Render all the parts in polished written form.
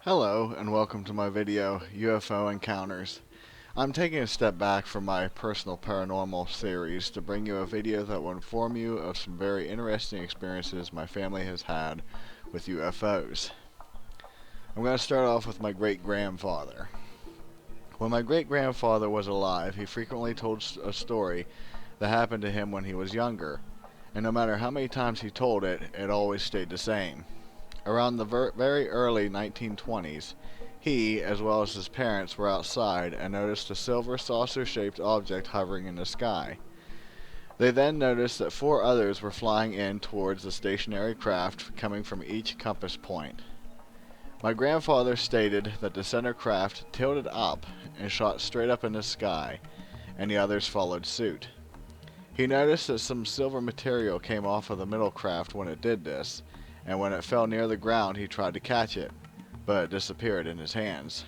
Hello and welcome to my video, UFO Encounters. I'm taking a step back from my Personal Paranormal series to bring you a video that will inform you of some very interesting experiences my family has had with UFOs. I'm going to start off with my great-grandfather. When my great-grandfather was alive, he frequently told a story that happened to him when he was younger, and no matter how many times he told it, it always stayed the same. Around the very early 1920s, he, as well as his parents, were outside and noticed a silver saucer-shaped object hovering in the sky. They then noticed that 4 others were flying in towards the stationary craft coming from each compass point. My grandfather stated that the center craft tilted up and shot straight up in the sky, and the others followed suit. He noticed that some silver material came off of the middle craft when it did this, and when it fell near the ground he tried to catch it, but it disappeared in his hands.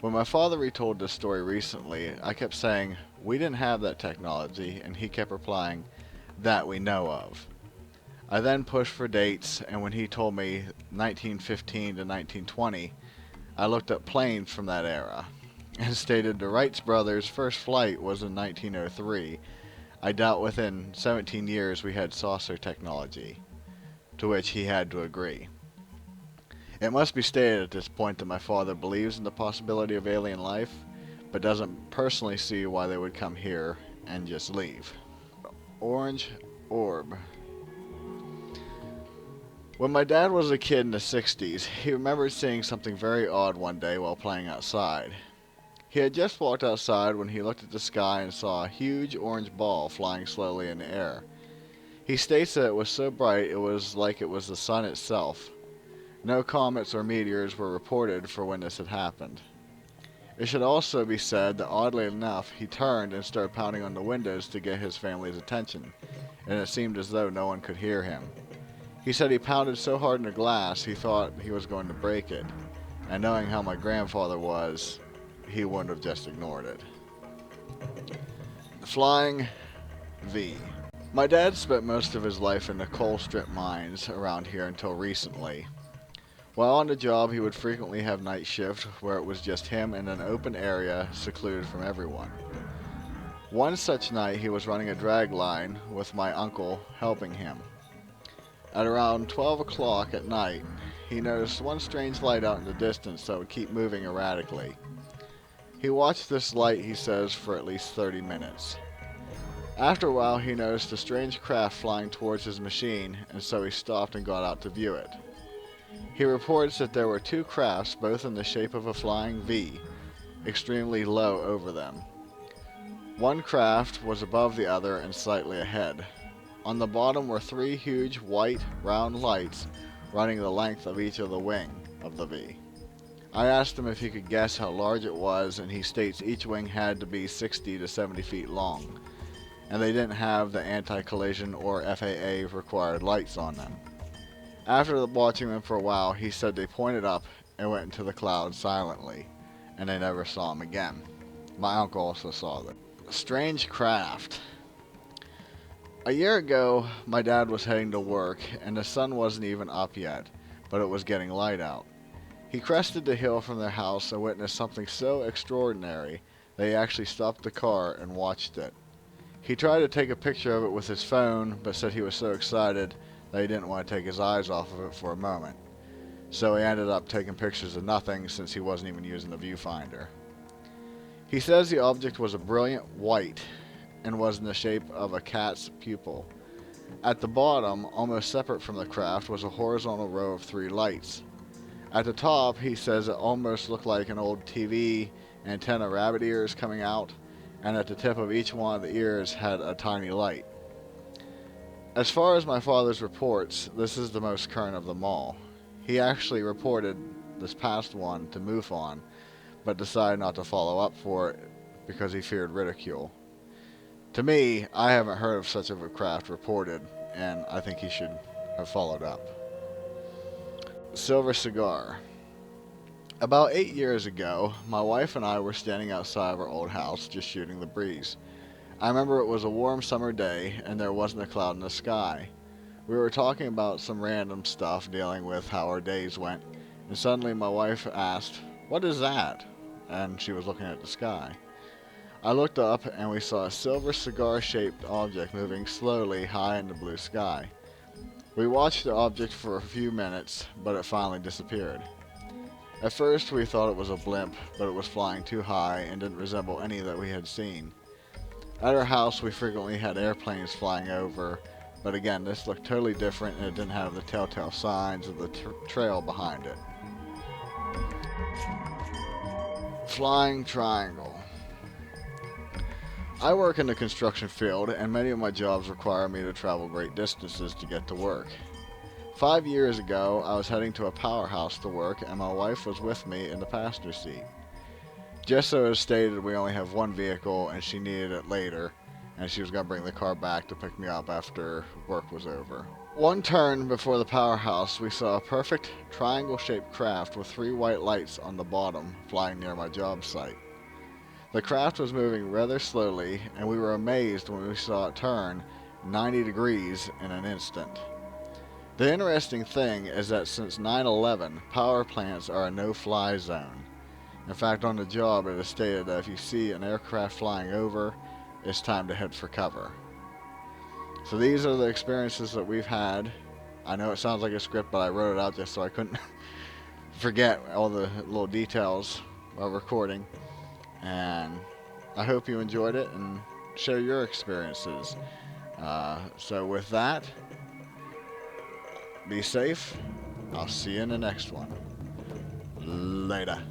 When my father retold this story recently, I kept saying, "We didn't have that technology," and he kept replying, "That we know of." I then pushed for dates, and when he told me 1915 to 1920, I looked up planes from that era, and stated the Wright brothers' first flight was in 1903. I doubt within 17 years we had saucer technology. To which he had to agree. It must be stated at this point that my father believes in the possibility of alien life, but doesn't personally see why they would come here and just leave. Orange orb. When my dad was a kid in the 60s, he remembered seeing something very odd one day while playing outside. He had just walked outside when he looked at the sky and saw a huge orange ball flying slowly in the air. He states that it was so bright it was like it was the sun itself. No comets or meteors were reported for when this had happened. It should also be said that oddly enough, he turned and started pounding on the windows to get his family's attention, and it seemed as though no one could hear him. He said he pounded so hard in the glass he thought he was going to break it, and knowing how my grandfather was, he wouldn't have just ignored it. The Flying V. My dad spent most of his life in the coal strip mines around here until recently. While on the job, he would frequently have night shift where it was just him in an open area secluded from everyone. One such night, he was running a drag line with my uncle helping him. At around 12 o'clock at night, he noticed one strange light out in the distance that would keep moving erratically. He watched this light, he says, for at least 30 minutes. After a while, he noticed a strange craft flying towards his machine, and so he stopped and got out to view it. He reports that there were 2 crafts, both in the shape of a flying V, extremely low over them. One craft was above the other and slightly ahead. On the bottom were 3 huge white, round lights running the length of each of the wing of the V. I asked him if he could guess how large it was, and he states each wing had to be 60 to 70 feet long. And they didn't have the anti-collision or FAA required lights on them. After watching them for a while, he said they pointed up and went into the clouds silently, and they never saw them again. My uncle also saw them. Strange craft. A year ago, my dad was heading to work, and the sun wasn't even up yet, but it was getting light out. He crested the hill from their house and witnessed something so extraordinary that he actually stopped the car and watched it. He tried to take a picture of it with his phone, but said he was so excited that he didn't want to take his eyes off of it for a moment. So he ended up taking pictures of nothing since he wasn't even using the viewfinder. He says the object was a brilliant white and was in the shape of a cat's pupil. At the bottom, almost separate from the craft, was a horizontal row of 3 lights. At the top, he says it almost looked like an old TV antenna rabbit ears coming out, and at the tip of each one of the ears had a tiny light. As far as my father's reports, this is the most current of them all. He actually reported this past one to MUFON, but decided not to follow up for it because he feared ridicule. To me, I haven't heard of such a craft reported, and I think he should have followed up. Silver cigar. About 8 years ago, my wife and I were standing outside of our old house just shooting the breeze. I remember it was a warm summer day and there wasn't a cloud in the sky. We were talking about some random stuff dealing with how our days went, And suddenly my wife asked, "What is that?" And she was looking at the sky. I looked up and we saw a silver cigar-shaped object moving slowly high in the blue sky. We watched the object for a few minutes, but it finally disappeared. At first we thought it was a blimp, but it was flying too high and didn't resemble any that we had seen. At our house we frequently had airplanes flying over, but again this looked totally different and it didn't have the telltale signs of the trail behind it. Flying triangle. I work in the construction field and many of my jobs require me to travel great distances to get to work. 5 years ago, I was heading to a powerhouse to work and my wife was with me in the passenger seat. Just so as stated, we only have one vehicle and she needed it later, and she was going to bring the car back to pick me up after work was over. One turn before the powerhouse, we saw a perfect triangle-shaped craft with 3 white lights on the bottom flying near my job site. The craft was moving rather slowly, and we were amazed when we saw it turn 90 degrees in an instant. The interesting thing is that since 9/11, power plants are a no-fly zone. In fact, on the job it is stated that if you see an aircraft flying over, it's time to head for cover. So these are the experiences that we've had. I know it sounds like a script, but I wrote it out just so I couldn't forget all the little details while recording. And I hope you enjoyed it and share your experiences. So with that, be safe. I'll see you in the next one. Later.